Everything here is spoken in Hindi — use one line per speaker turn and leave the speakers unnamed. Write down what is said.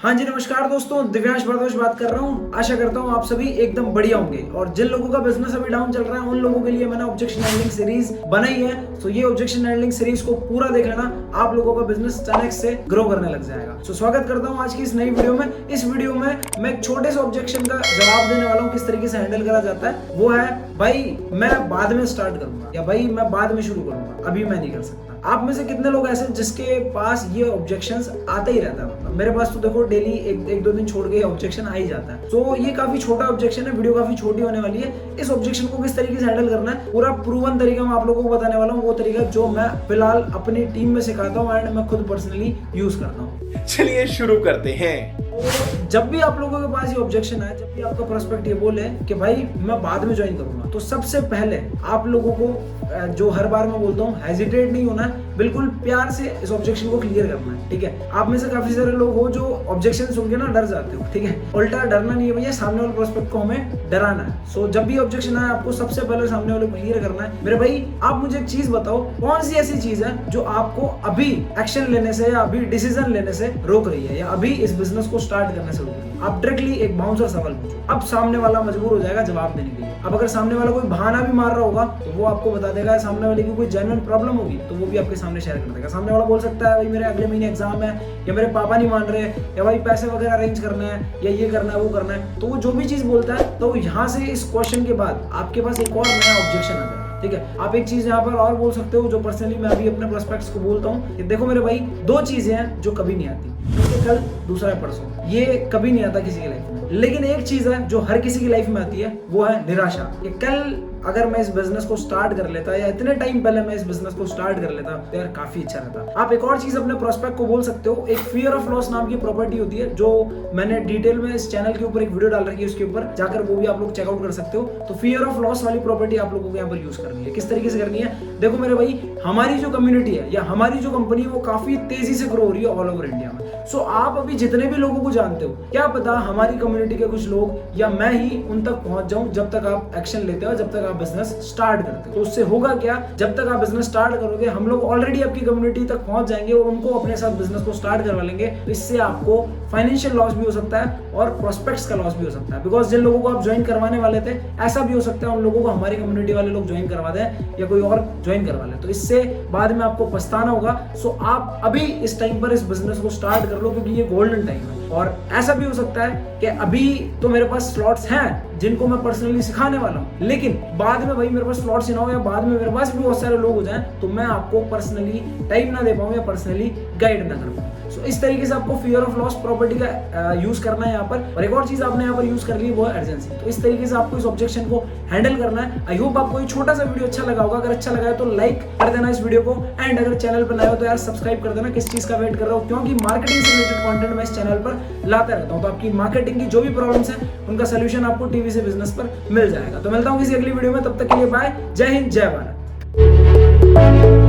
हाँ जी नमस्कार दोस्तों, दिव्यांश भारद्वाज बात कर रहा हूँ। आशा करता हूँ आप सभी एकदम बढ़िया होंगे। और जिन लोगों का बिजनेस अभी डाउन चल रहा है उन लोगों के लिए मैंने ऑब्जेक्शन हैंडलिंग सीरीज बनाई है। तो ये ऑब्जेक्शन हैंडलिंग सीरीज को पूरा देख लेना, आप लोगों का बिजनेस 10x से ग्रो करने लग जाएगा। तो स्वागत करता हूँ आज की इस नई वीडियो में। इस वीडियो में मैं एक छोटे से ऑब्जेक्शन का जवाब देने वाला हूँ, किस तरीके से हैंडल करा जाता है। वो है भाई मैं बाद में स्टार्ट करूंगा, या भाई मैं बाद में शुरू करूंगा, अभी मैं नहीं कर सकता। आप में से कितने लोग ऐसे जिसके पास ये ऑब्जेक्शंस आते ही रहता है? मतलब मेरे पास तो देखो डेली एक दो दिन छोड़ के ऑब्जेक्शन आ ही जाता है। तो ये काफी छोटा ऑब्जेक्शन है, वीडियो काफी छोटी होने वाली है। इस ऑब्जेक्शन को किस तरीके से हैंडल करना है पूरा प्रूवन तरीका मैं आप लोगों को बताने वाला हूँ। वो तरीका जो मैं फिलहाल अपनी टीम में सिखाता हूँ एंड मैं खुद पर्सनली यूज करता हूँ।
चलिए शुरू करते हैं।
जब भी आप लोगों के पास ये ऑब्जेक्शन आए, जब भी आपका प्रोस्पेक्ट ये बोले कि भाई मैं बाद में ज्वाइन करूंगा, तो सबसे पहले आप लोगों को जो हर बार मैं बोलता हूँ हेजिटेट नहीं होना है, बिल्कुल प्यार से इस ऑब्जेक्शन को क्लियर करना है। ठीक है, आप में से काफी सारे लोग हो जो ऑब्जेक्शन सुन के ना डर जाते हो। ठीक है, उल्टा डरना नहीं है भैया, सामने वाले प्रोस्पेक्ट को हमें डराना है। सो जब भी ऑब्जेक्शन आए आपको सबसे पहले सामने वाले को क्लियर करना है। मेरे भाई आप मुझे एक चीज बताओ, कौन सी ऐसी चीज है जो आपको अभी एक्शन लेने से या अभी डिसीजन लेने से रोक रही है, या अभी इस बिजनेस को स्टार्ट करने से रोक रही है? आप डायरेक्टली एक बाउंसर सवाल पूछो, अब सामने वाला मजबूर हो जाएगा जवाब देने के लिए। अब अगर सामने वाला कोई बहाना भी मार रहा होगा तो वो आपको बता देगा। सामने वाले की कोई जेन्युइन प्रॉब्लम होगी तो वो भी आपके सामने शेयर कर देगा। सामने वाला बोल सकता है भाई मेरे अगले महीने एग्जाम है, या मेरे पापा नहीं मान रहे, या भाई पैसे वगैरह अरेंज करना है, या ये करना है वो करना है। तो वो जो भी चीज बोलता है, तो यहाँ से इस क्वेश्चन के बाद आपके पास एक और नया ऑब्जेक्शन आ जाएगा। ठीक है, आप एक चीज यहाँ पर और बोल सकते हो जो पर्सनली मैं अभी अपने प्रोस्पेक्ट्स को बोलता हूँ कि देखो मेरे भाई, दो चीजें हैं जो कभी नहीं आती, कल दूसरा परसों, ये कभी नहीं आता किसी की लाइफ में। लेकिन एक चीज है जो हर किसी की लाइफ में आती है, वो है निराशा। कि कल अगर मैं इस बिजनेस को स्टार्ट कर लेता, या इतने टाइम पहले मैं इस बिजनेस को स्टार्ट कर लेता, तो यार काफी अच्छा रहता। आप एक और चीज अपने प्रोस्पेक्ट को बोल सकते हो, एक फियर ऑफ लॉस नाम की प्रॉपर्टी होती है, जो मैंने डिटेल में इस चैनल के ऊपर एक वीडियो डाल रखी है, उसके ऊपर जाकर वो भी आप लोग चेकआउट कर सकते हो। तो फियर ऑफ लॉस वाली प्रॉपर्टी आप लोगों को यहाँ पर यूज करनी है। किस तरीके से करनी है? देखो मेरे भाई, हमारी जो कम्युनिटी है या हमारी जो कंपनी है वो काफी तेजी से ग्रो हो रही है ऑल ओवर इंडिया में। सो आप अभी जितने भी लोगों को जानते हो, क्या पता हमारी कम्युनिटी के कुछ लोग या मैं ही उन तक पहुंच जाऊं जब तक आप एक्शन लेते हो, जब तक आप बिजनेस स्टार्ट करते हो। तो उससे होगा क्या, जब तक आप बिजनेस स्टार्ट करोगे हम लोग ऑलरेडी आपकी कम्युनिटी तक पहुंच जाएंगे और उनको अपने साथ बिजनेस को स्टार्ट करवा लेंगे। तो इससे आपको फाइनेंशियल लॉस भी हो सकता है और प्रोस्पेक्ट्स का लॉस भी हो सकता है। बिकॉज जिन लोगों को आप ज्वाइन करवाने वाले थे, ऐसा भी हो सकता है उन लोगों को हमारी कम्युनिटी वाले लोग ज्वाइन करवा दें या कोई और ज्वाइन करवा ले। तो इससे बाद में आपको पछताना होगा। सो आप अभी इस टाइम पर इस बिजनेस को स्टार्ट कर लो, क्योंकि ये गोल्डन टाइम है। और ऐसा भी हो सकता है कि अभी तो मेरे पास स्लॉट्स हैं जिनको मैं पर्सनली सिखाने वाला हूं, लेकिन बाद में भाई मेरे पास स्लॉट्स ही ना हो, या बाद में मेरे पास भी बहुत सारे लोग हो जाएं, तो मैं आपको पर्सनली टाइम ना दे पाऊं या पर्सनली गाइड ना कर पाऊं। सो इस तरीके से आपको फियर ऑफ लॉस प्रॉपर्टी का यूज करना है यहाँ पर। और एक और चीज आपने यहाँ पर यूज कर ली, वो है अर्जेंसी। तो इस तरीके से आपको इस ऑब्जेक्शन को हैंडल करना है। आई होप आपको ये छोटा सा वीडियो अच्छा लगा होगा। अगर अच्छा लगा है तो लाइक कर देना इस वीडियो को, एंड अगर चैनल पर नए हो तो यार सब्सक्राइब कर देना। किस चीज का वेट कर रहे हो? क्योंकि मार्केटिंग से रिलेटेड कंटेंट मैं इस चैनल पर लाता रहता हूँ। तो आपकी मार्केटिंग की जो भी प्रॉब्लम्स है उनका सोल्यूशन आपको टीवी से बिजनेस पर मिल जाएगा। तो मिलता हूँ किसी अगली वीडियो में, तब तक के लिए बाय। जय हिंद, जय भारत।